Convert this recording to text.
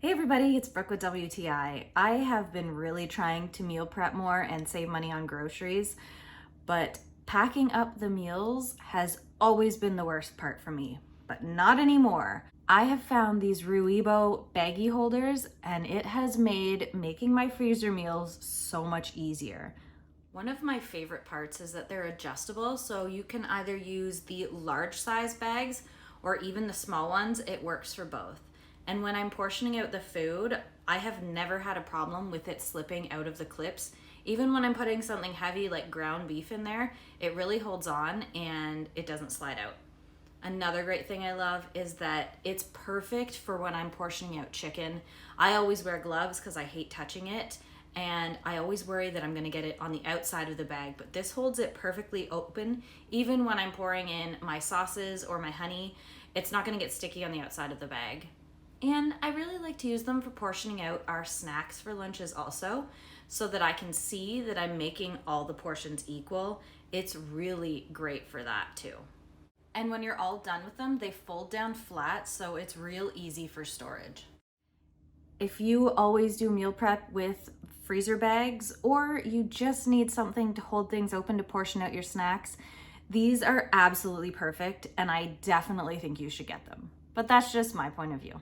Hey everybody, it's Brooke with WTI. I have been really trying to meal prep more and save money on groceries, but packing up the meals has always been the worst part for me, but not anymore. I have found these Ruibo baggy holders and it has made making my freezer meals so much easier. One of my favorite parts is that they're adjustable, so you can either use the large size bags or even the small ones. It works for both. And when I'm portioning out the food, I have never had a problem with it slipping out of the clips. Even when I'm putting something heavy like ground beef in there, it really holds on and it doesn't slide out. Another great thing I love is that it's perfect for when I'm portioning out chicken. I always wear gloves because I hate touching it, and I always worry that I'm gonna get it on the outside of the bag, but this holds it perfectly open. Even when I'm pouring in my sauces or my honey, it's not gonna get sticky on the outside of the bag. And I really like to use them for portioning out our snacks for lunches also, so that I can see that I'm making all the portions equal. It's really great for that too. And when you're all done with them, they fold down flat, so it's real easy for storage. If you always do meal prep with freezer bags, or you just need something to hold things open to portion out your snacks, these are absolutely perfect, and I definitely think you should get them. But that's just my point of view.